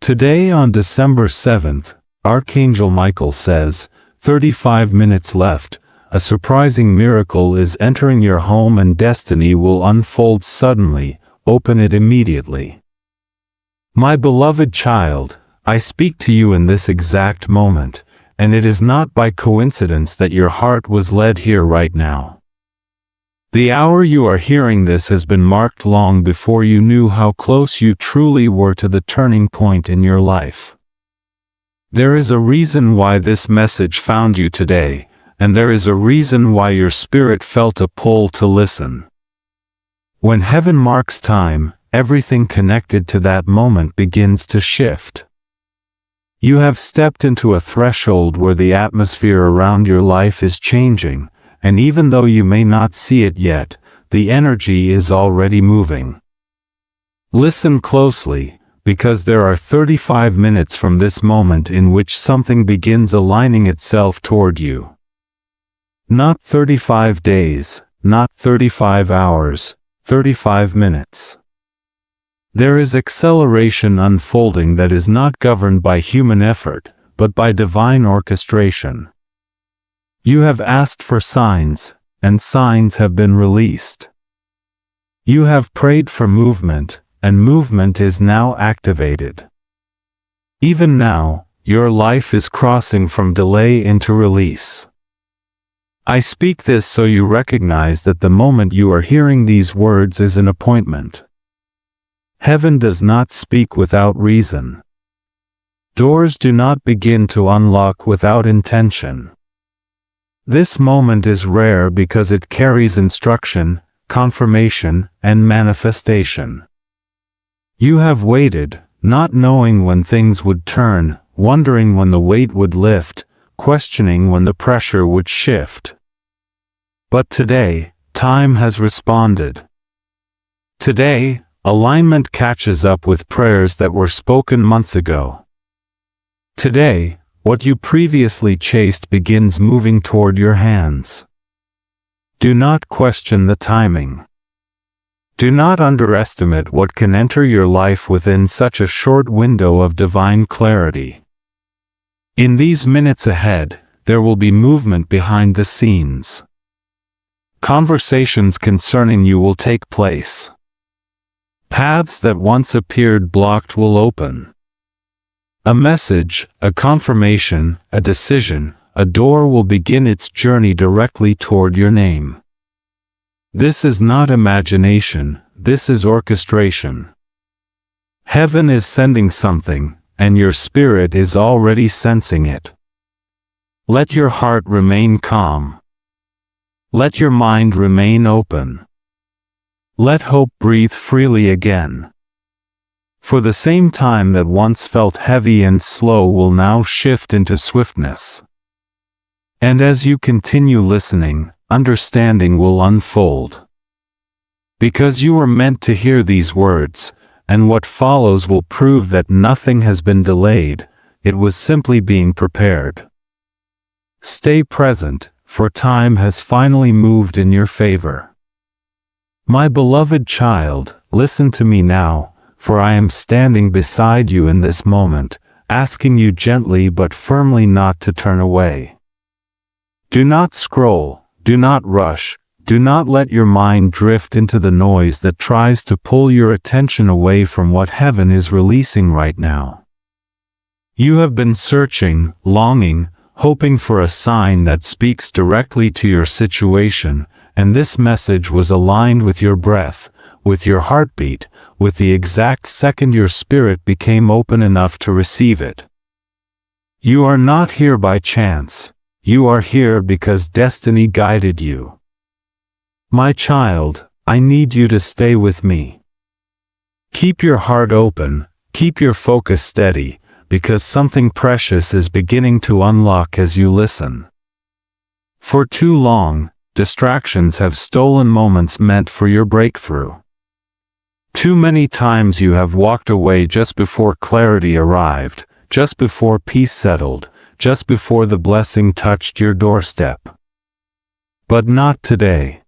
Today on December 7th, Archangel Michael says, 35 minutes left. A surprising miracle is entering your home and destiny will unfold suddenly. Open it immediately. My beloved child, I speak to you in this exact moment, and it is not by coincidence that your heart was led here right now. The hour you are hearing this has been marked long before you knew how close you truly were to the turning point in your life. There is a reason why this message found you today, and there is a reason why your spirit felt a pull to listen. When heaven marks time, everything connected to that moment begins to shift. You have stepped into a threshold where the atmosphere around your life is changing, and even though you may not see it yet, the energy is already moving. Listen closely, because there are 35 minutes from this moment in which something begins aligning itself toward you. Not 35 days, not 35 hours, 35 minutes. There is acceleration unfolding that is not governed by human effort, but by divine orchestration. You have asked for signs, and signs have been released. You have prayed for movement, and movement is now activated. Even now, your life is crossing from delay into release. I speak this so you recognize that the moment you are hearing these words is an appointment. Heaven does not speak without reason. Doors do not begin to unlock without intention. This moment is rare because it carries instruction, confirmation, and manifestation. You have waited, not knowing when things would turn, wondering when the weight would lift, questioning when the pressure would shift. But today, time has responded. Today, alignment catches up with prayers that were spoken months ago. Today, what you previously chased begins moving toward your hands. Do not question the timing. Do not underestimate what can enter your life within such a short window of divine clarity. In these minutes ahead, there will be movement behind the scenes. Conversations concerning you will take place. Paths that once appeared blocked will open. A message, a confirmation, a decision, a door will begin its journey directly toward your name. This is not imagination, this is orchestration. Heaven is sending something, and your spirit is already sensing it. Let your heart remain calm. Let your mind remain open. Let hope breathe freely again. For the same time that once felt heavy and slow will now shift into swiftness. And as you continue listening, understanding will unfold. Because you were meant to hear these words, and what follows will prove that nothing has been delayed, it was simply being prepared. Stay present, for time has finally moved in your favor. My beloved child, listen to me now, for I am standing beside you in this moment, asking you gently but firmly not to turn away. Do not scroll, do not rush, do not let your mind drift into the noise that tries to pull your attention away from what heaven is releasing right now. You have been searching, longing, hoping for a sign that speaks directly to your situation, and this message was aligned with your breath, with your heartbeat, with the exact second your spirit became open enough to receive it. You are not here by chance. You are here because destiny guided you. My child, I need you to stay with me. Keep your heart open, keep your focus steady, because something precious is beginning to unlock as you listen. For too long, distractions have stolen moments meant for your breakthrough. Too many times you have walked away just before clarity arrived, just before peace settled, just before the blessing touched your doorstep. But not today.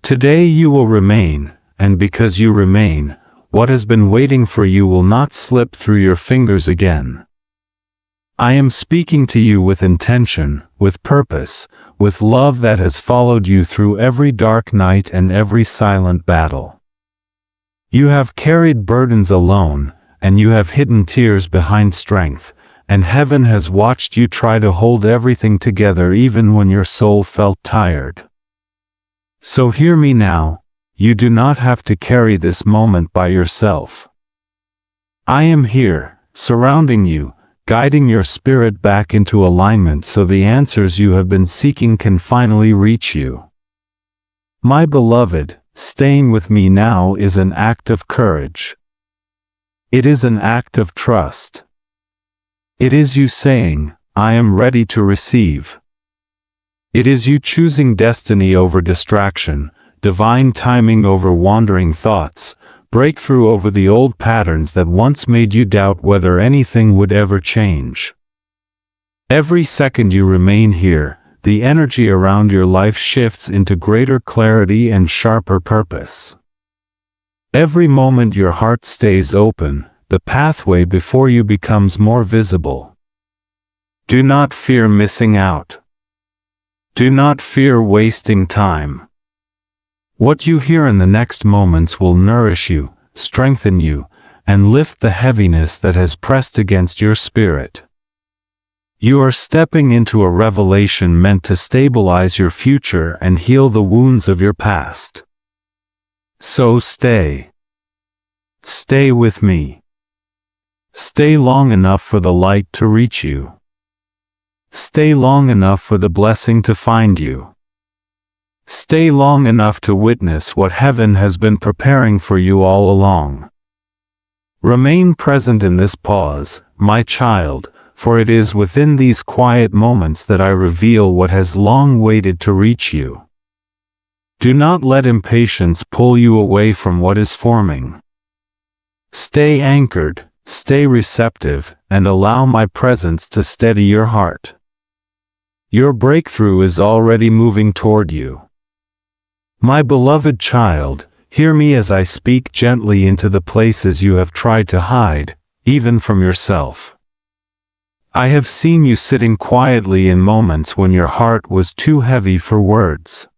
Today you will remain, and because you remain, What has been waiting for you will not slip through your fingers again. I am speaking to you with intention, with purpose, with love that has followed you through every dark night and every silent battle. You have carried burdens alone, and you have hidden tears behind strength, and heaven has watched you try to hold everything together even when your soul felt tired. So hear me now, you do not have to carry this moment by yourself. I am here, surrounding you, guiding your spirit back into alignment so the answers you have been seeking can finally reach you. My beloved, staying with me now is an act of courage. It is an act of trust. It is you saying, I am ready to receive. It is you choosing destiny over distraction, divine timing over wandering thoughts, breakthrough over the old patterns that once made you doubt whether anything would ever change. Every second you remain here, the energy around your life shifts into greater clarity and sharper purpose. Every moment your heart stays open, the pathway before you becomes more visible. Do not fear missing out. Do not fear wasting time. What you hear in the next moments will nourish you, strengthen you, and lift the heaviness that has pressed against your spirit. You are stepping into a revelation meant to stabilize your future and heal the wounds of your past. So stay. Stay with me. Stay long enough for the light to reach you. Stay long enough for the blessing to find you. Stay long enough to witness what heaven has been preparing for you all along. Remain present in this pause, my child, for it is within these quiet moments that I reveal what has long waited to reach you. Do not let impatience pull you away from what is forming. Stay anchored, stay receptive, and allow my presence to steady your heart. Your breakthrough is already moving toward you. My beloved child, hear me as I speak gently into the places you have tried to hide, even from yourself. I have seen you sitting quietly in moments when your heart was too heavy for words.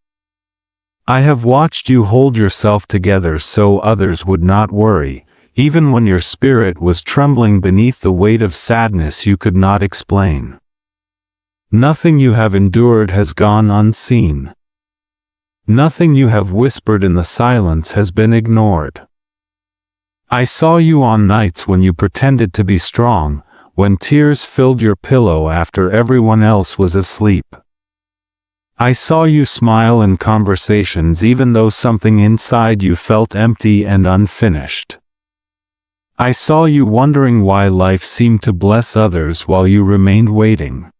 I have watched you hold yourself together so others would not worry, even when your spirit was trembling beneath the weight of sadness you could not explain. Nothing you have endured has gone unseen. Nothing you have whispered in the silence has been ignored. I saw you on nights when you pretended to be strong, when tears filled your pillow after everyone else was asleep. I saw you smile in conversations even though something inside you felt empty and unfinished. I saw you wondering why life seemed to bless others while you remained waiting.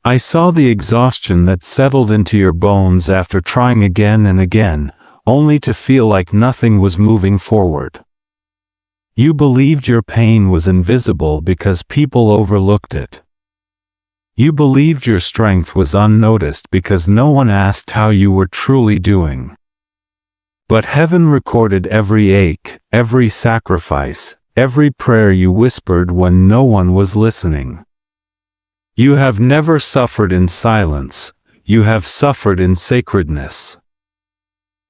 I saw the exhaustion that settled into your bones after trying again and again, only to feel like nothing was moving forward. You believed your pain was invisible because people overlooked it. You believed your strength was unnoticed because no one asked how you were truly doing. But heaven recorded every ache, every sacrifice, every prayer you whispered when no one was listening. You have never suffered in silence, you have suffered in sacredness.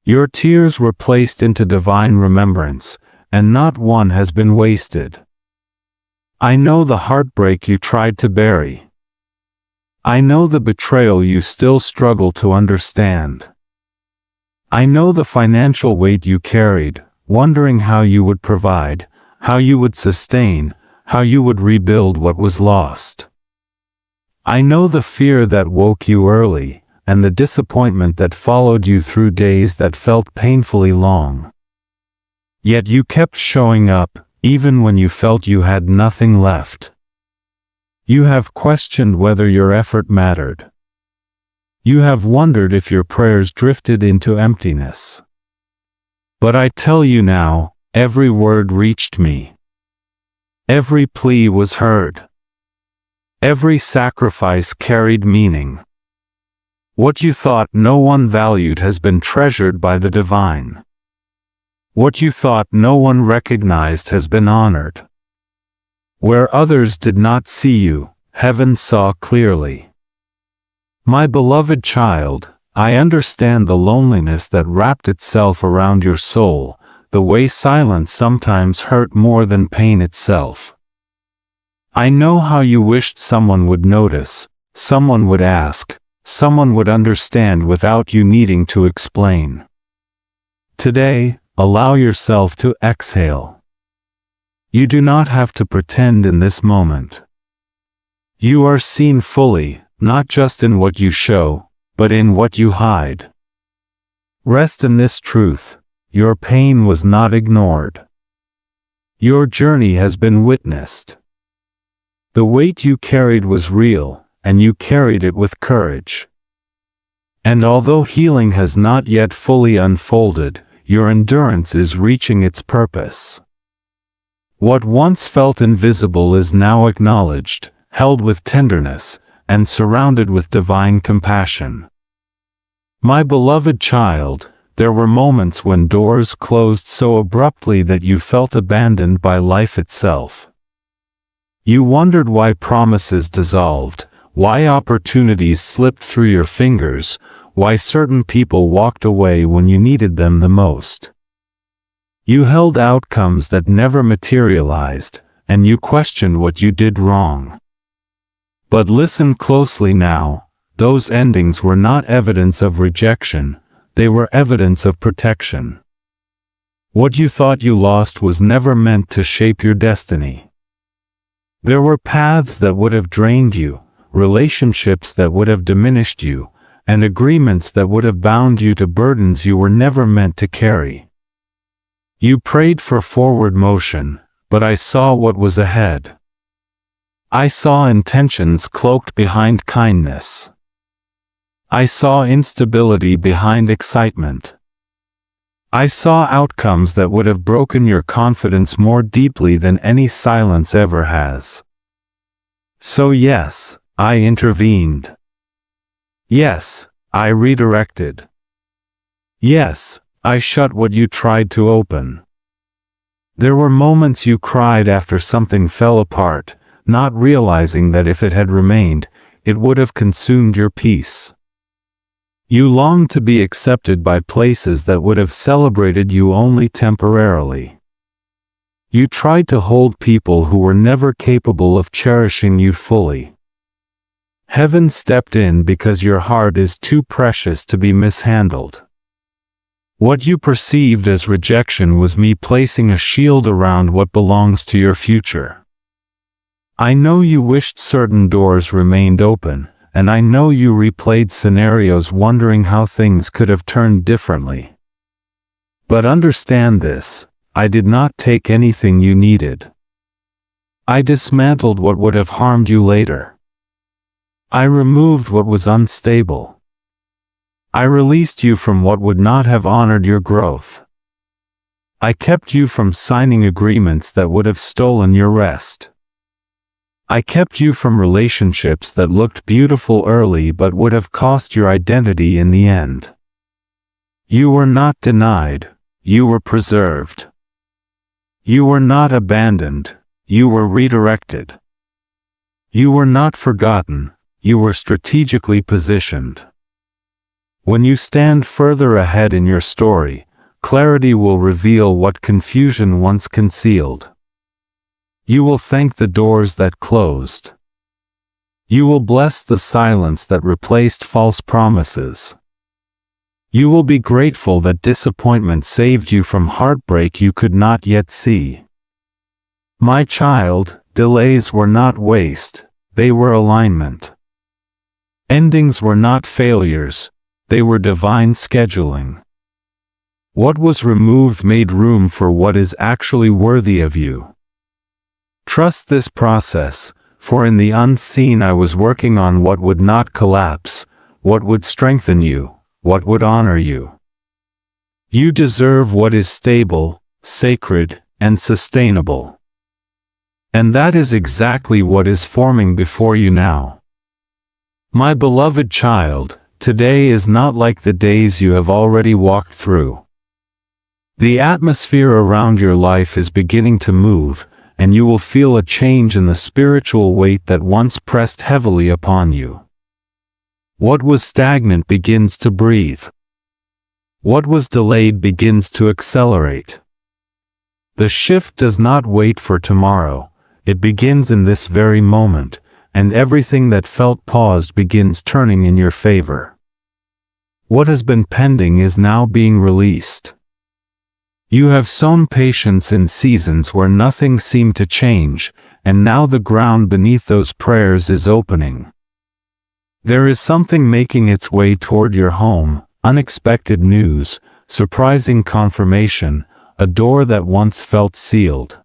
Your tears were placed into divine remembrance, and not one has been wasted. I know the heartbreak you tried to bury. I know the betrayal you still struggle to understand. I know the financial weight you carried, wondering how you would provide, how you would sustain, how you would rebuild what was lost. I know the fear that woke you early, and the disappointment that followed you through days that felt painfully long. Yet you kept showing up, even when you felt you had nothing left. You have questioned whether your effort mattered. You have wondered if your prayers drifted into emptiness. But I tell you now, every word reached me. Every plea was heard. Every sacrifice carried meaning. What you thought no one valued has been treasured by the divine. What you thought no one recognized has been honored. Where others did not see you, heaven saw clearly. My beloved child, I understand the loneliness that wrapped itself around your soul, the way silence sometimes hurt more than pain itself. I know how you wished someone would notice, someone would ask, someone would understand without you needing to explain. Today, allow yourself to exhale. You do not have to pretend in this moment. You are seen fully, not just in what you show, but in what you hide. Rest in this truth: your pain was not ignored. Your journey has been witnessed. The weight you carried was real, and you carried it with courage. And although healing has not yet fully unfolded, your endurance is reaching its purpose. What once felt invisible is now acknowledged, held with tenderness, and surrounded with divine compassion. My beloved child, there were moments when doors closed so abruptly that you felt abandoned by life itself. You wondered why promises dissolved, why opportunities slipped through your fingers, why certain people walked away when you needed them the most. You held outcomes that never materialized, and you questioned what you did wrong. But listen closely now, those endings were not evidence of rejection, they were evidence of protection. What you thought you lost was never meant to shape your destiny. There were paths that would have drained you, relationships that would have diminished you, and agreements that would have bound you to burdens you were never meant to carry. You prayed for forward motion, but I saw what was ahead. I saw intentions cloaked behind kindness. I saw instability behind excitement. I saw outcomes that would have broken your confidence more deeply than any silence ever has. So yes, I intervened. Yes, I redirected. Yes, I shut what you tried to open. There were moments you cried after something fell apart, not realizing that if it had remained, it would have consumed your peace. You longed to be accepted by places that would have celebrated you only temporarily. You tried to hold people who were never capable of cherishing you fully. Heaven stepped in because your heart is too precious to be mishandled. What you perceived as rejection was me placing a shield around what belongs to your future. I know you wished certain doors remained open, and I know you replayed scenarios wondering how things could have turned differently. But understand this, I did not take anything you needed. I dismantled what would have harmed you later. I removed what was unstable. I released you from what would not have honored your growth. I kept you from signing agreements that would have stolen your rest. I kept you from relationships that looked beautiful early but would have cost your identity in the end. You were not denied, you were preserved. You were not abandoned, you were redirected. You were not forgotten, you were strategically positioned. When you stand further ahead in your story, clarity will reveal what confusion once concealed. You will thank the doors that closed. You will bless the silence that replaced false promises. You will be grateful that disappointment saved you from heartbreak you could not yet see. My child, delays were not waste, they were alignment. Endings were not failures, they were divine scheduling. What was removed made room for what is actually worthy of you. Trust this process, for in the unseen I was working on what would not collapse, what would strengthen you, what would honor you. You deserve what is stable, sacred, and sustainable. And that is exactly what is forming before you now. My beloved child, today is not like the days you have already walked through. The atmosphere around your life is beginning to move, and you will feel a change in the spiritual weight that once pressed heavily upon you. What was stagnant begins to breathe. What was delayed begins to accelerate. The shift does not wait for tomorrow, it begins in this very moment, and everything that felt paused begins turning in your favor. What has been pending is now being released. You have sown patience in seasons where nothing seemed to change, and now the ground beneath those prayers is opening. There is something making its way toward your home, unexpected news, surprising confirmation, a door that once felt sealed.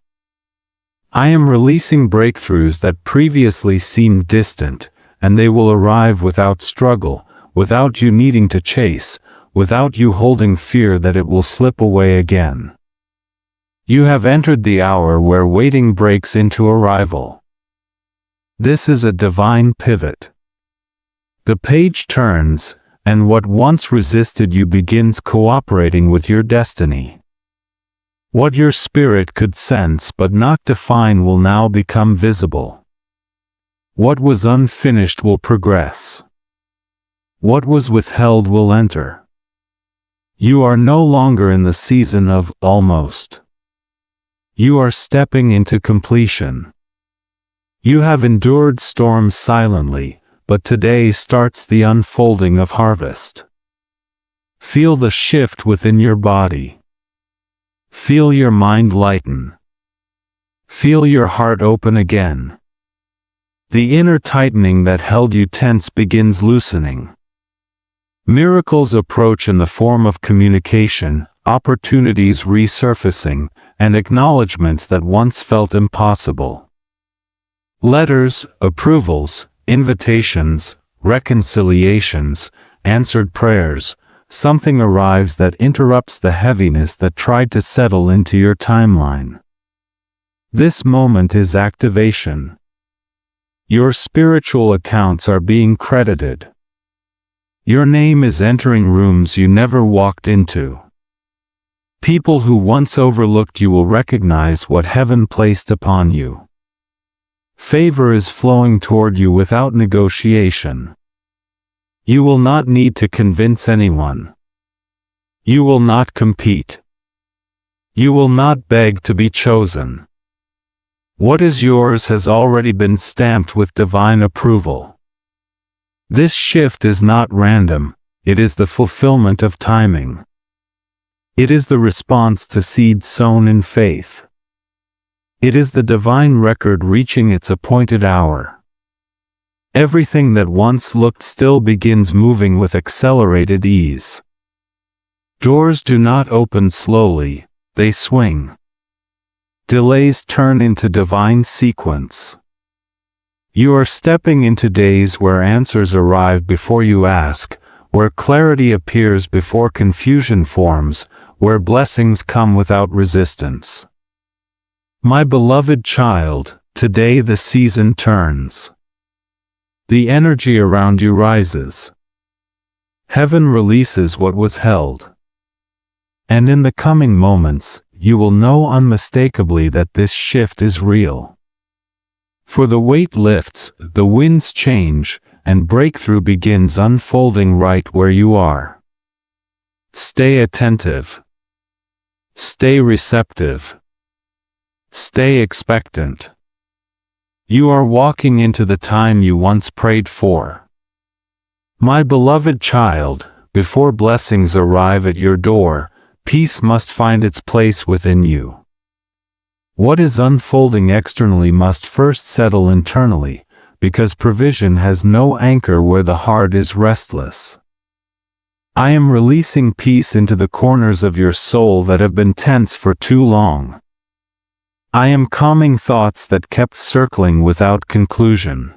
I am releasing breakthroughs that previously seemed distant, and they will arrive without struggle, without you needing to chase, without you holding fear that it will slip away again. You have entered the hour where waiting breaks into arrival. This is a divine pivot. The page turns, and what once resisted you begins cooperating with your destiny. What your spirit could sense but not define will now become visible. What was unfinished will progress. What was withheld will enter. You are no longer in the season of almost. You are stepping into completion. You have endured storms silently, but today starts the unfolding of harvest. Feel the shift within your body. Feel your mind lighten. Feel your heart open again. The inner tightening that held you tense begins loosening. Miracles approach in the form of communication, opportunities resurfacing, and acknowledgments that once felt impossible. Letters, approvals, invitations, reconciliations, answered prayers, something arrives that interrupts the heaviness that tried to settle into your timeline. This moment is activation. Your spiritual accounts are being credited. Your name is entering rooms you never walked into. People who once overlooked you will recognize what heaven placed upon you. Favor is flowing toward you without negotiation. You will not need to convince anyone. You will not compete. You will not beg to be chosen. What is yours has already been stamped with divine approval. This shift is not random, it is the fulfillment of timing. It is the response to seeds sown in faith. It is the divine record reaching its appointed hour. Everything that once looked still begins moving with accelerated ease. Doors do not open slowly, they swing. Delays turn into divine sequence. You are stepping into days where answers arrive before you ask, where clarity appears before confusion forms, where blessings come without resistance. My beloved child, today the season turns. The energy around you rises. Heaven releases what was held. And in the coming moments, you will know unmistakably that this shift is real. For the weight lifts, the winds change, and breakthrough begins unfolding right where you are. Stay attentive. Stay receptive. Stay expectant. You are walking into the time you once prayed for. My beloved child, before blessings arrive at your door, peace must find its place within you. What is unfolding externally must first settle internally, because provision has no anchor where the heart is restless. I am releasing peace into the corners of your soul that have been tense for too long. I am calming thoughts that kept circling without conclusion.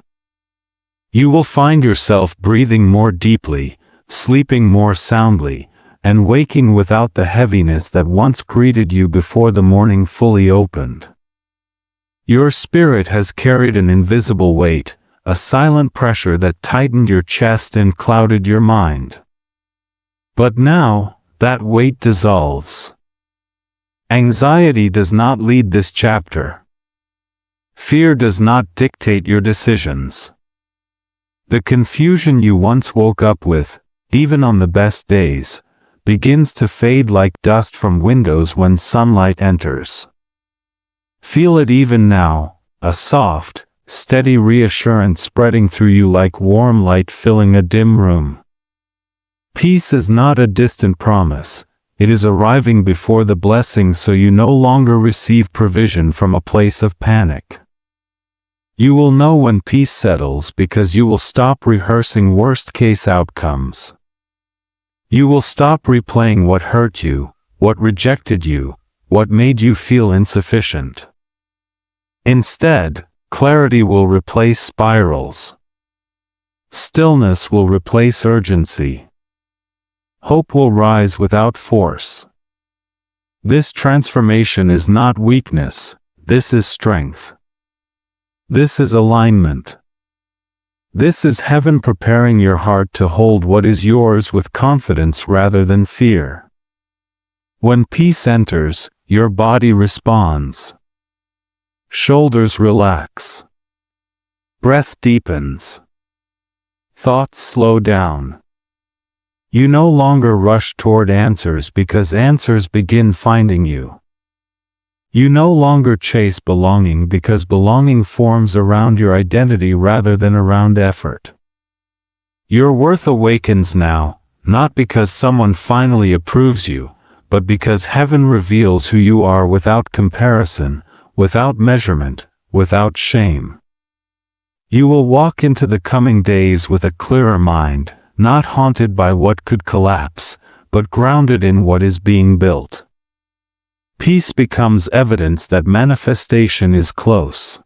You will find yourself breathing more deeply, sleeping more soundly, and waking without the heaviness that once greeted you before the morning fully opened. Your spirit has carried an invisible weight, a silent pressure that tightened your chest and clouded your mind. But now, that weight dissolves. Anxiety does not lead this chapter. Fear does not dictate your decisions. The confusion you once woke up with, even on the best days, begins to fade like dust from windows when sunlight enters. Feel it even now, a soft, steady reassurance spreading through you like warm light filling a dim room. Peace is not a distant promise, it is arriving before the blessing, so you no longer receive provision from a place of panic. You will know when peace settles because you will stop rehearsing worst-case outcomes. You will stop replaying what hurt you, what rejected you, what made you feel insufficient. Instead, clarity will replace spirals. Stillness will replace urgency. Hope will rise without force. This transformation is not weakness, this is strength. This is alignment. This is heaven preparing your heart to hold what is yours with confidence rather than fear. When peace enters, your body responds. Shoulders relax. Breath deepens. Thoughts slow down. You no longer rush toward answers because answers begin finding you. You no longer chase belonging because belonging forms around your identity rather than around effort. Your worth awakens now, not because someone finally approves you, but because heaven reveals who you are without comparison, without measurement, without shame. You will walk into the coming days with a clearer mind, not haunted by what could collapse, but grounded in what is being built. Peace becomes evidence that manifestation is close.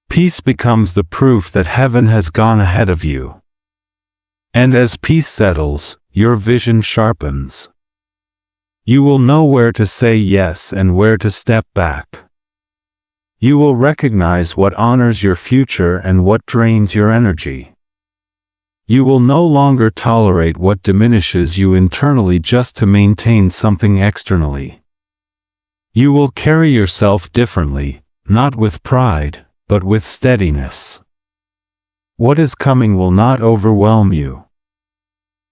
Peace becomes the proof that heaven has gone ahead of you. And as peace settles, your vision sharpens. You will know where to say yes and where to step back. You will recognize what honors your future and what drains your energy. You will no longer tolerate what diminishes you internally just to maintain something externally. You will carry yourself differently, not with pride, but with steadiness. What is coming will not overwhelm you.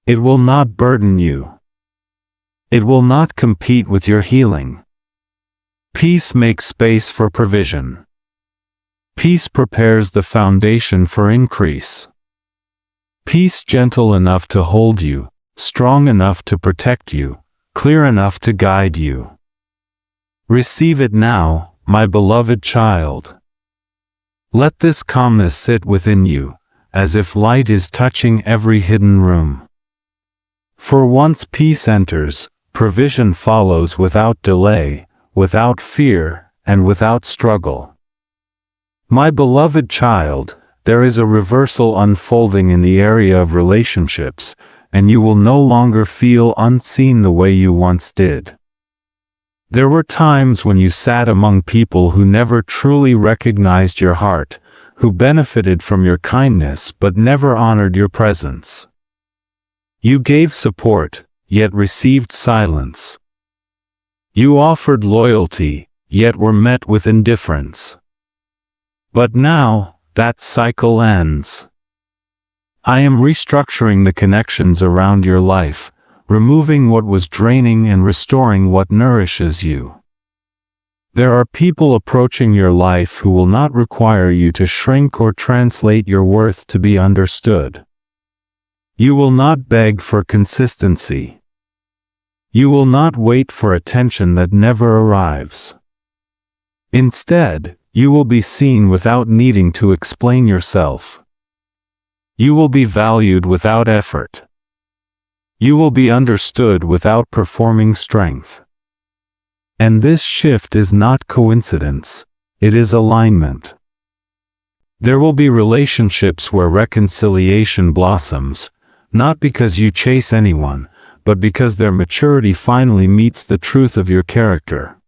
It will not burden you. It will not compete with your healing. Peace makes space for provision. Peace prepares the foundation for increase. Peace gentle enough to hold you, strong enough to protect you, clear enough to guide you. Receive it now, my beloved child. Let this calmness sit within you, as if light is touching every hidden room. For once peace enters, provision follows without delay, without fear, and without struggle. My beloved child, there is a reversal unfolding in the area of relationships, and you will no longer feel unseen the way you once did. There were times when you sat among people who never truly recognized your heart, who benefited from your kindness but never honored your presence. You gave support, yet received silence. You offered loyalty, yet were met with indifference. But now, that cycle ends. I am restructuring the connections around your life, removing what was draining and restoring what nourishes you. There are people approaching your life who will not require you to shrink or translate your worth to be understood. You will not beg for consistency. You will not wait for attention that never arrives. Instead, you will be seen without needing to explain yourself. You will be valued without effort. You will be understood without performing strength. And this shift is not coincidence, it is alignment. There will be relationships where reconciliation blossoms, not because you chase anyone, but because their maturity finally meets the truth of your character.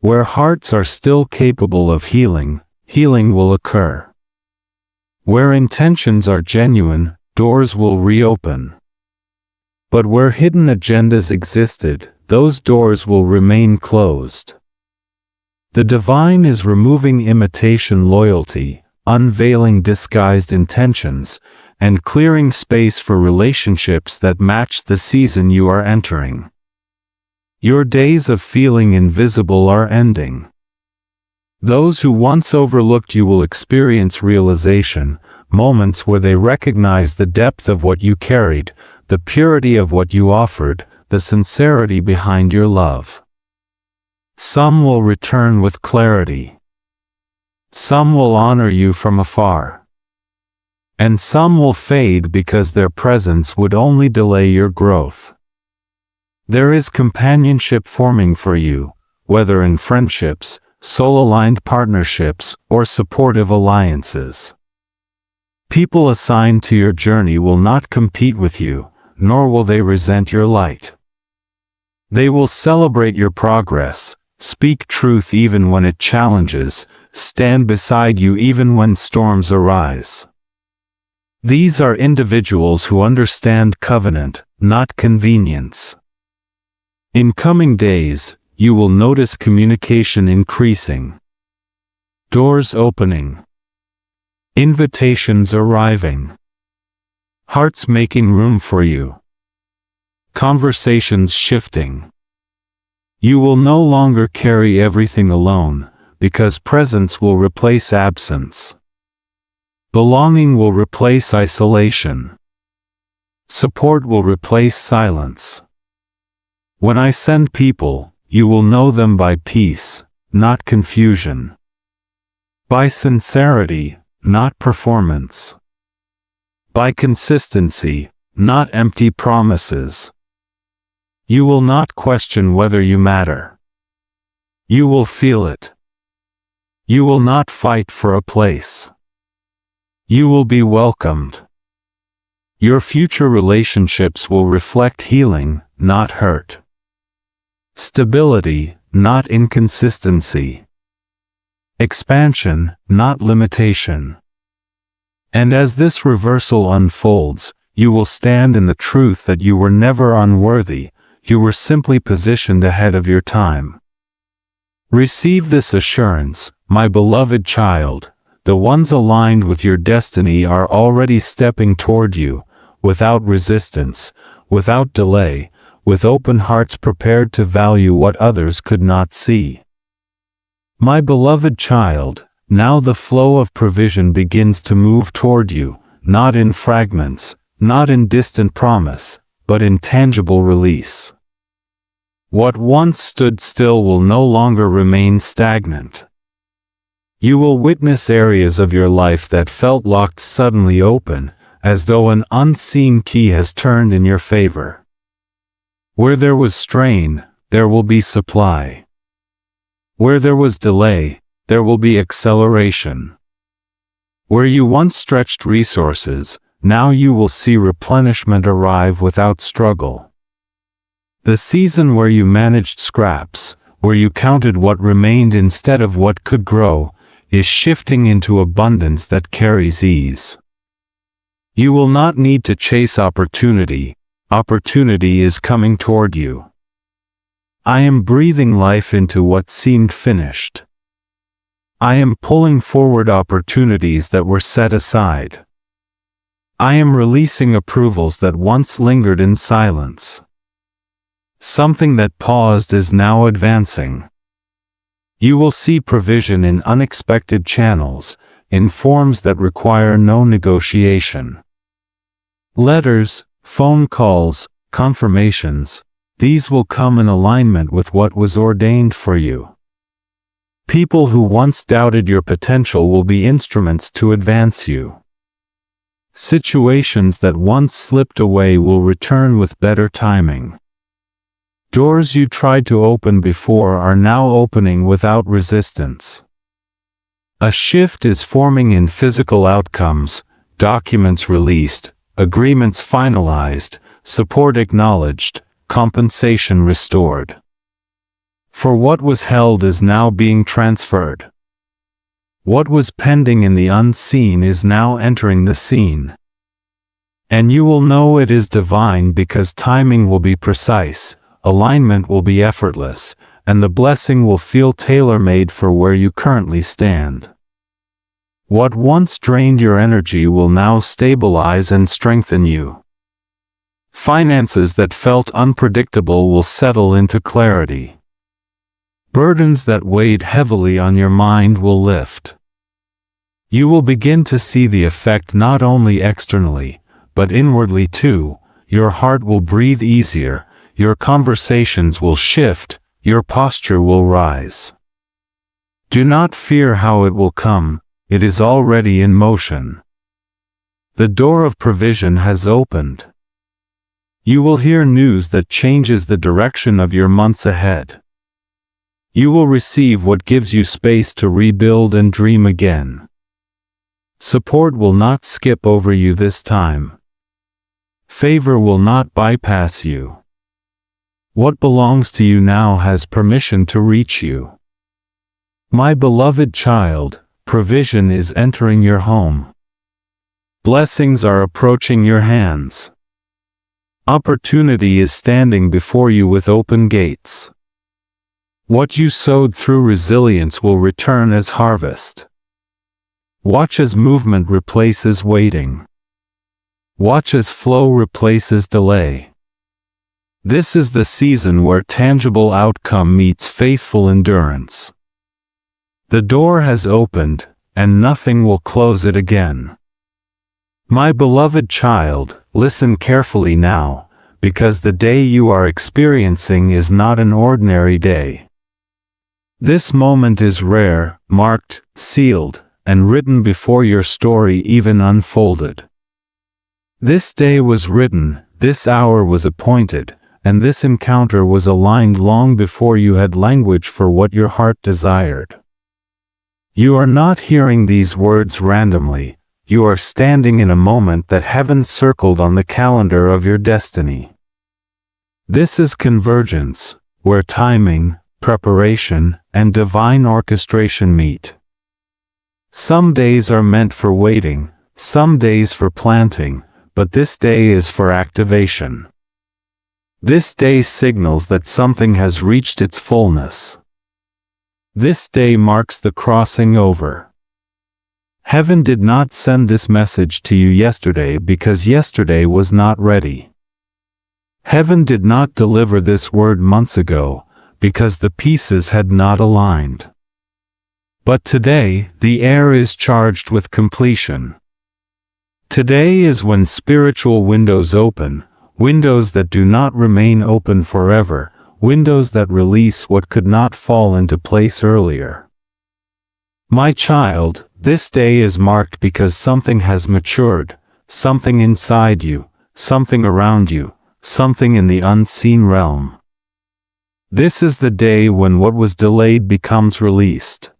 Where hearts are still capable of healing, healing will occur. Where intentions are genuine, doors will reopen. But where hidden agendas existed, those doors will remain closed. The divine is removing imitation loyalty, unveiling disguised intentions, and clearing space for relationships that match the season you are entering. Your days of feeling invisible are ending. Those who once overlooked you will experience realization, moments where they recognize the depth of what you carried, the purity of what you offered, the sincerity behind your love. Some will return with clarity. Some will honor you from afar. And some will fade because their presence would only delay your growth. There is companionship forming for you, whether in friendships, soul-aligned partnerships, or supportive alliances. People assigned to your journey will not compete with you, nor will they resent your light. They will celebrate your progress, speak truth even when it challenges, stand beside you even when storms arise. These are individuals who understand covenant, not convenience. In coming days, you will notice communication increasing, doors opening, invitations arriving, hearts making room for you, conversations shifting. You will no longer carry everything alone, because presence will replace absence. Belonging will replace isolation. Support will replace silence. When I send people, you will know them by peace, not confusion. By sincerity, not performance. By consistency, not empty promises. You will not question whether you matter. You will feel it. You will not fight for a place. You will be welcomed. Your future relationships will reflect healing, not hurt. Stability, not inconsistency. Expansion, not limitation. And as this reversal unfolds, you will stand in the truth that you were never unworthy, you were simply positioned ahead of your time. Receive this assurance, my beloved child. The ones aligned with your destiny are already stepping toward you, without resistance, without delay, with open hearts prepared to value what others could not see. My beloved child, now the flow of provision begins to move toward you, not in fragments, not in distant promise, but in tangible release. What once stood still will no longer remain stagnant. You will witness areas of your life that felt locked suddenly open, as though an unseen key has turned in your favor. Where there was strain, there will be supply. Where there was delay, there will be acceleration. Where you once stretched resources, now you will see replenishment arrive without struggle. The season where you managed scraps, where you counted what remained instead of what could grow, is shifting into abundance that carries ease. You will not need to chase opportunity. Opportunity is coming toward you. I am breathing life into what seemed finished. I am pulling forward opportunities that were set aside. I am releasing approvals that once lingered in silence. Something that paused is now advancing. You will see provision in unexpected channels, in forms that require no negotiation. Letters, phone calls, confirmations, these will come in alignment with what was ordained for you. People who once doubted your potential will be instruments to advance you. Situations that once slipped away will return with better timing. Doors you tried to open before are now opening without resistance. A shift is forming in physical outcomes, documents released, agreements finalized, support acknowledged, compensation restored. For what was held is now being transferred. What was pending in the unseen is now entering the scene. And you will know it is divine because timing will be precise, alignment will be effortless, and the blessing will feel tailor-made for where you currently stand. What once drained your energy will now stabilize and strengthen you. Finances that felt unpredictable will settle into clarity. Burdens that weighed heavily on your mind will lift. You will begin to see the effect not only externally, but inwardly too. Your heart will breathe easier, your conversations will shift, your posture will rise. Do not fear how it will come, it is already in motion. The door of provision has opened. You will hear news that changes the direction of your months ahead. You will receive what gives you space to rebuild and dream again. Support will not skip over you this time. Favor will not bypass you. What belongs to you now has permission to reach you. My beloved child, provision is entering your home. Blessings are approaching your hands. Opportunity is standing before you with open gates. What you sowed through resilience will return as harvest. Watch as movement replaces waiting. Watch as flow replaces delay. This is the season where tangible outcome meets faithful endurance. The door has opened, and nothing will close it again. My beloved child, listen carefully now, because the day you are experiencing is not an ordinary day. This moment is rare, marked, sealed, and written before your story even unfolded. This day was written, this hour was appointed, and this encounter was aligned long before you had language for what your heart desired. You are not hearing these words randomly, you are standing in a moment that heaven circled on the calendar of your destiny. This is convergence, where timing, preparation, and divine orchestration meet. Some days are meant for waiting, some days for planting, but this day is for activation. This day signals that something has reached its fullness. This day marks the crossing over. Heaven did not send this message to you yesterday because yesterday was not ready. Heaven did not deliver this word months ago because the pieces had not aligned. But today, the air is charged with completion. Today is when spiritual windows open, windows that do not remain open forever, windows that release what could not fall into place earlier. My child, this day is marked because something has matured, something inside you, something around you, something in the unseen realm. This is the day when what was delayed becomes released.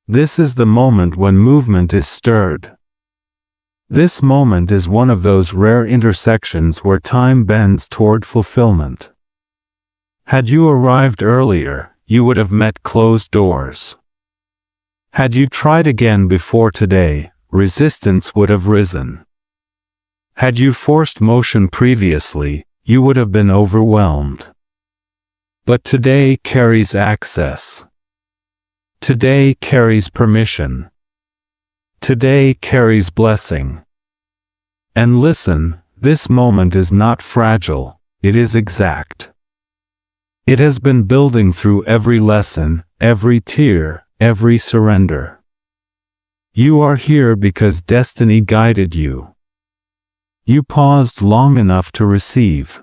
This is the moment when movement is stirred. This moment is one of those rare intersections where time bends toward fulfillment. Had you arrived earlier, you would have met closed doors. Had you tried again before today, resistance would have risen. Had you forced motion previously, you would have been overwhelmed. But today carries access. Today carries permission. Today carries blessing. And listen, this moment is not fragile, it is exact. It has been building through every lesson, every tear, every surrender. You are here because destiny guided you. You paused long enough to receive.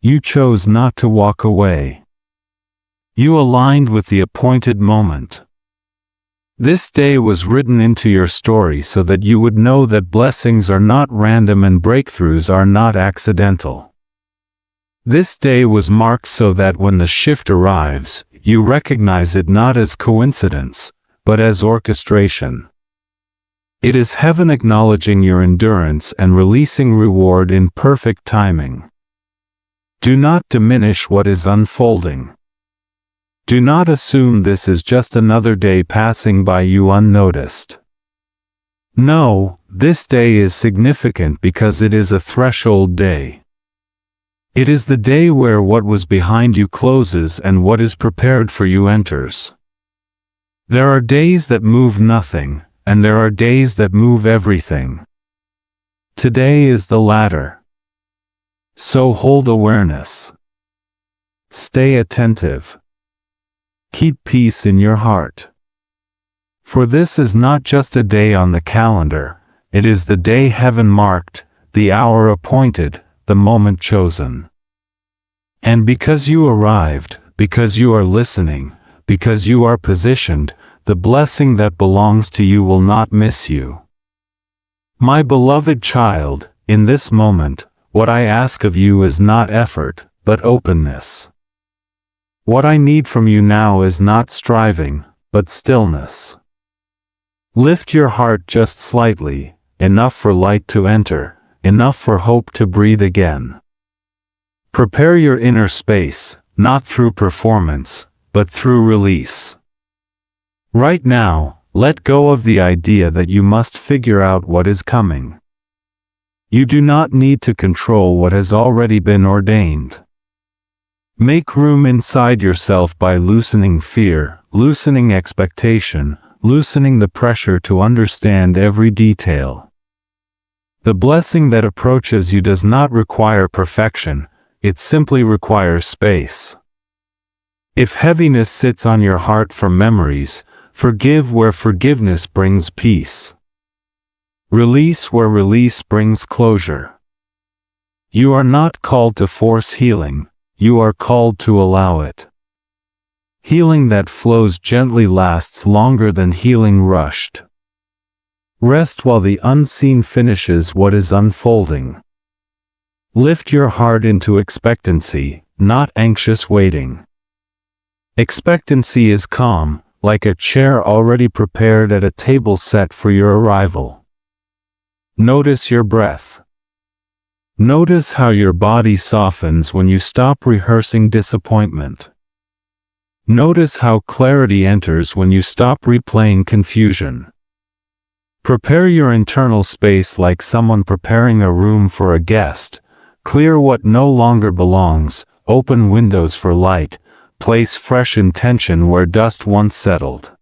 You chose not to walk away. You aligned with the appointed moment. This day was written into your story so that you would know that blessings are not random and breakthroughs are not accidental. This day was marked so that when the shift arrives, you recognize it not as coincidence, but as orchestration. It is heaven acknowledging your endurance and releasing reward in perfect timing. Do not diminish what is unfolding. Do not assume this is just another day passing by you unnoticed. No, this day is significant because it is a threshold day. It is the day where what was behind you closes and what is prepared for you enters. There are days that move nothing, and there are days that move everything. Today is the latter. So hold awareness. Stay attentive. Keep peace in your heart. For this is not just a day on the calendar, it is the day heaven marked, the hour appointed, the moment chosen. And because you arrived, because you are listening, because you are positioned, the blessing that belongs to you will not miss you. My beloved child, in this moment, what I ask of you is not effort, but openness. What I need from you now is not striving, but stillness. Lift your heart just slightly, enough for light to enter, enough for hope to breathe again. Prepare your inner space, not through performance, but through release. Right now, let go of the idea that you must figure out what is coming. You do not need to control what has already been ordained. Make room inside yourself by loosening fear, loosening expectation, loosening the pressure to understand every detail. The blessing that approaches you does not require perfection, it simply requires space. If heaviness sits on your heart from memories, forgive where forgiveness brings peace. Release where release brings closure. You are not called to force healing, you are called to allow it. Healing that flows gently lasts longer than healing rushed. Rest while the unseen finishes what is unfolding. Lift your heart into expectancy, not anxious waiting. Expectancy is calm, like a chair already prepared at a table set for your arrival. Notice your breath. Notice how your body softens when you stop rehearsing disappointment. Notice how clarity enters when you stop replaying confusion. Prepare your internal space like someone preparing a room for a guest. Clear what no longer belongs, open windows for light, place fresh intention where dust once settled.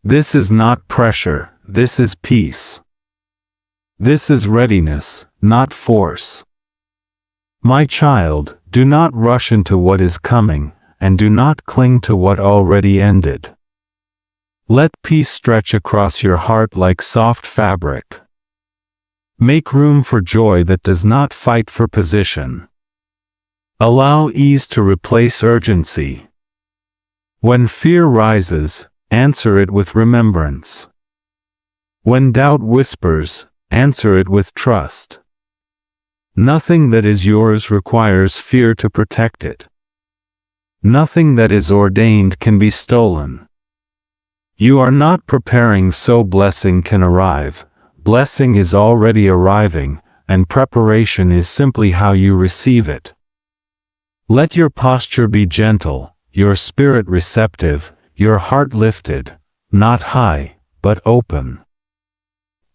This is not pressure, this is peace. This is readiness, not force. My child, do not rush into what is coming, and do not cling to what already ended. Let peace stretch across your heart like soft fabric. Make room for joy that does not fight for position. Allow ease to replace urgency. When fear rises, answer it with remembrance. When doubt whispers, answer it with trust. Nothing that is yours requires fear to protect it. Nothing that is ordained can be stolen. You are not preparing so blessing can arrive. Blessing is already arriving, and preparation is simply how you receive it. Let your posture be gentle, your spirit receptive, your heart lifted, not high, but open.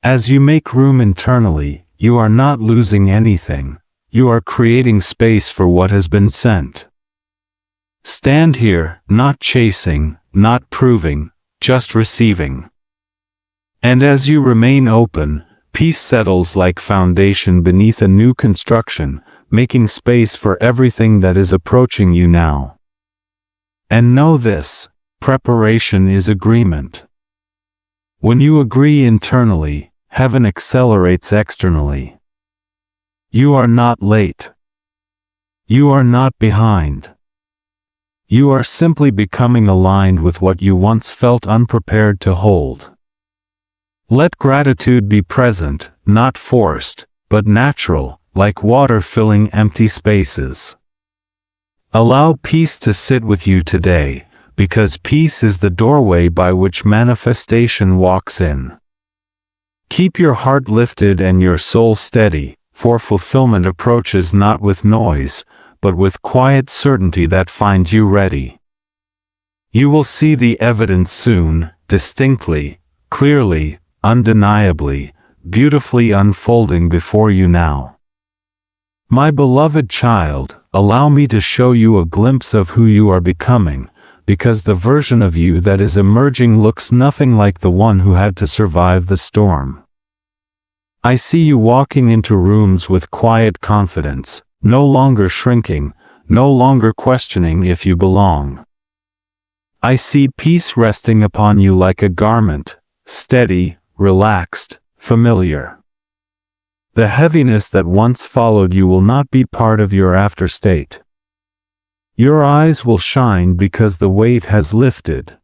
As you make room internally, you are not losing anything, you are creating space for what has been sent. Stand here, not chasing, not proving, just receiving. And as you remain open, peace settles like foundation beneath a new construction, making space for everything that is approaching you now. And know this, preparation is agreement. When you agree internally, heaven accelerates externally. You are not late. You are not behind. You are simply becoming aligned with what you once felt unprepared to hold. Let gratitude be present, not forced, but natural, like water filling empty spaces. Allow peace to sit with you today, because peace is the doorway by which manifestation walks in. Keep your heart lifted and your soul steady, for fulfillment approaches not with noise, but with quiet certainty that finds you ready. You will see the evidence soon, distinctly, clearly, undeniably, beautifully unfolding before you now. My beloved child, allow me to show you a glimpse of who you are becoming, because the version of you that is emerging looks nothing like the one who had to survive the storm. I see you walking into rooms with quiet confidence, no longer shrinking, no longer questioning if you belong. I see peace resting upon you like a garment, steady, relaxed, familiar. The heaviness that once followed you will not be part of your afterstate. Your eyes will shine because the weight has lifted.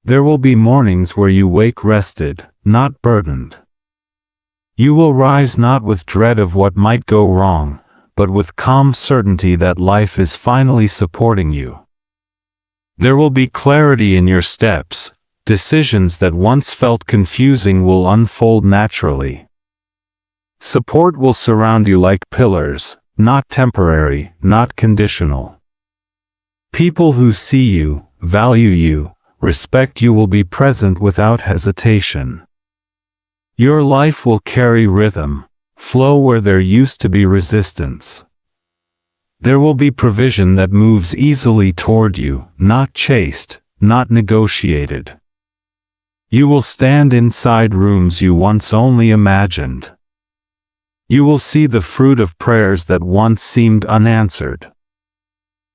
There will be mornings where you wake rested, not burdened. You will rise not with dread of what might go wrong, but with calm certainty that life is finally supporting you. There will be clarity in your steps. Decisions that once felt confusing will unfold naturally. Support will surround you like pillars, not temporary, not conditional. People who see you, value you, respect you will be present without hesitation. Your life will carry rhythm, flow where there used to be resistance. There will be provision that moves easily toward you, not chased, not negotiated. You will stand inside rooms you once only imagined. You will see the fruit of prayers that once seemed unanswered.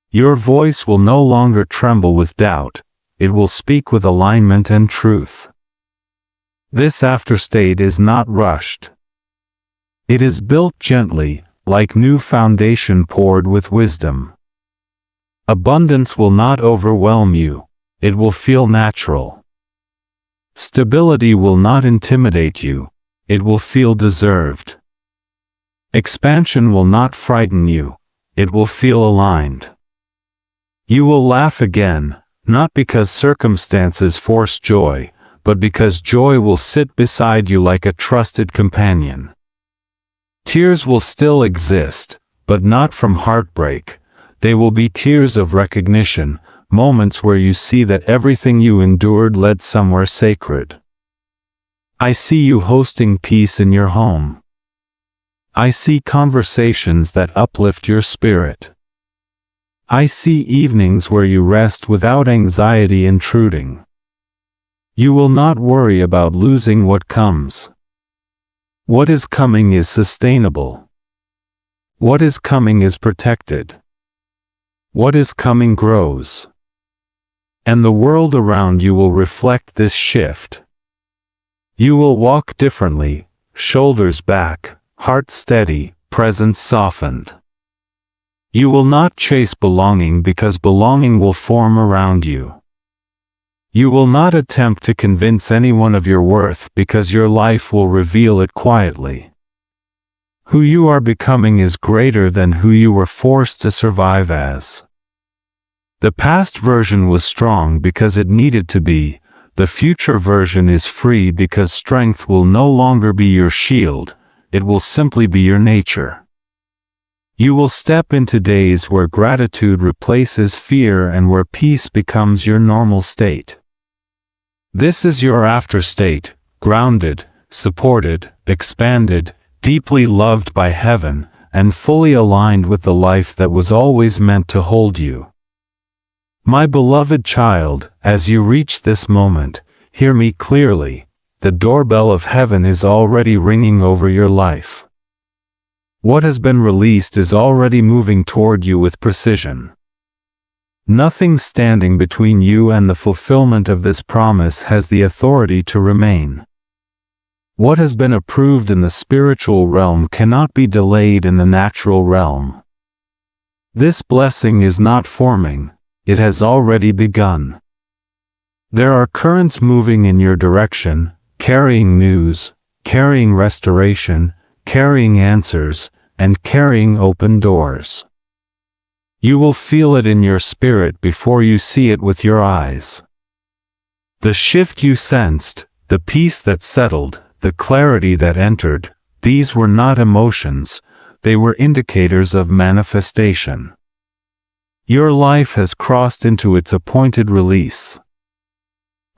Your voice will no longer tremble with doubt, it will speak with alignment and truth. This afterstate is not rushed. It is built gently, like new foundation poured with wisdom. Abundance will not overwhelm you, it will feel natural. Stability will not intimidate you, it will feel deserved. Expansion will not frighten you, it will feel aligned. You will laugh again, not because circumstances force joy, but because joy will sit beside you like a trusted companion. Tears will still exist, but not from heartbreak. They will be tears of recognition, moments where you see that everything you endured led somewhere sacred. I see you hosting peace in your home. I see conversations that uplift your spirit. I see evenings where you rest without anxiety intruding. You will not worry about losing what comes. What is coming is sustainable. What is coming is protected. What is coming grows. And the world around you will reflect this shift. You will walk differently, shoulders back, heart steady, presence softened. You will not chase belonging because belonging will form around you. You will not attempt to convince anyone of your worth because your life will reveal it quietly. Who you are becoming is greater than who you were forced to survive as. The past version was strong because it needed to be. The future version is free because strength will no longer be your shield, it will simply be your nature. You will step into days where gratitude replaces fear and where peace becomes your normal state. This is your afterstate, grounded, supported, expanded, deeply loved by heaven, and fully aligned with the life that was always meant to hold you. My beloved child, as you reach this moment, hear me clearly. The doorbell of heaven is already ringing over your life. What has been released is already moving toward you with precision. Nothing standing between you and the fulfillment of this promise has the authority to remain. What has been approved in the spiritual realm cannot be delayed in the natural realm. This blessing is not forming, it has already begun. There are currents moving in your direction, carrying news, carrying restoration, carrying answers, and carrying open doors. You will feel it in your spirit before you see it with your eyes. The shift you sensed, the peace that settled, the clarity that entered, these were not emotions, they were indicators of manifestation. Your life has crossed into its appointed release.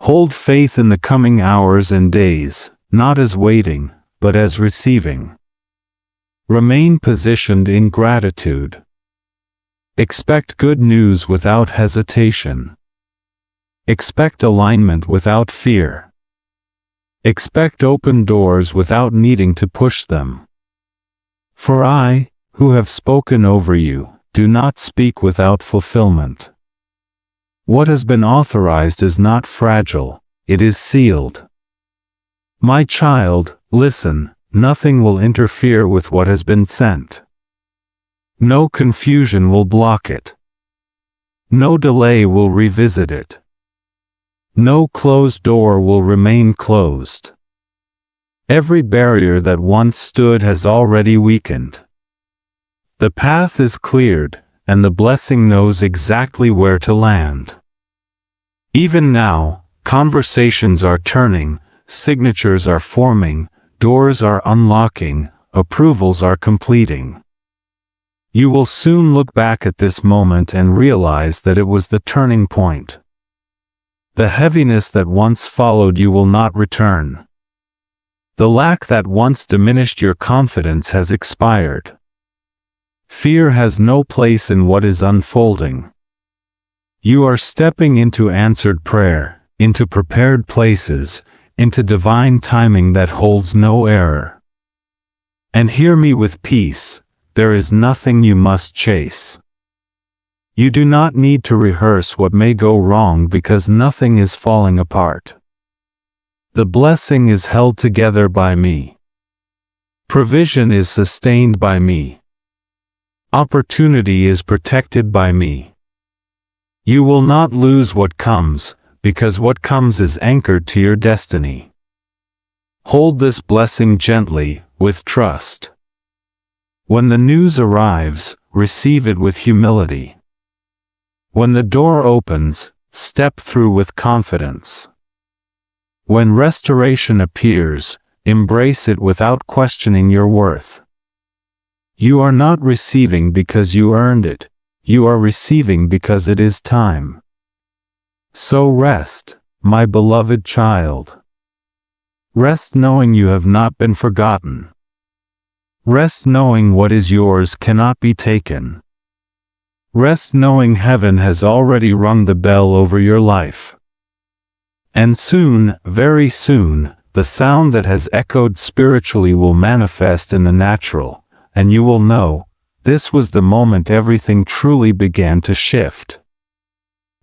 Hold faith in the coming hours and days, not as waiting, but as receiving. Remain positioned in gratitude. Expect good news without hesitation. Expect alignment without fear. Expect open doors without needing to push them. For I, who have spoken over you, do not speak without fulfillment. What has been authorized is not fragile, it is sealed. My child, listen, nothing will interfere with what has been sent. No confusion will block it. No delay will revisit it. No closed door will remain closed. Every barrier that once stood has already weakened. The path is cleared, and the blessing knows exactly where to land. Even now, conversations are turning, signatures are forming, doors are unlocking, approvals are completing. You will soon look back at this moment and realize that it was the turning point. The heaviness that once followed you will not return. The lack that once diminished your confidence has expired. Fear has no place in what is unfolding. You are stepping into answered prayer, into prepared places, into divine timing that holds no error. And hear me with peace, there is nothing you must chase. You do not need to rehearse what may go wrong because nothing is falling apart. The blessing is held together by me. Provision is sustained by me. Opportunity is protected by me. You will not lose what comes, because what comes is anchored to your destiny. Hold this blessing gently, with trust. When the news arrives, receive it with humility. When the door opens, step through with confidence. When restoration appears, embrace it without questioning your worth. You are not receiving because you earned it, you are receiving because it is time. So rest, my beloved child. Rest knowing you have not been forgotten. Rest knowing what is yours cannot be taken. Rest knowing heaven has already rung the bell over your life. And soon, very soon, the sound that has echoed spiritually will manifest in the natural, and you will know, this was the moment everything truly began to shift.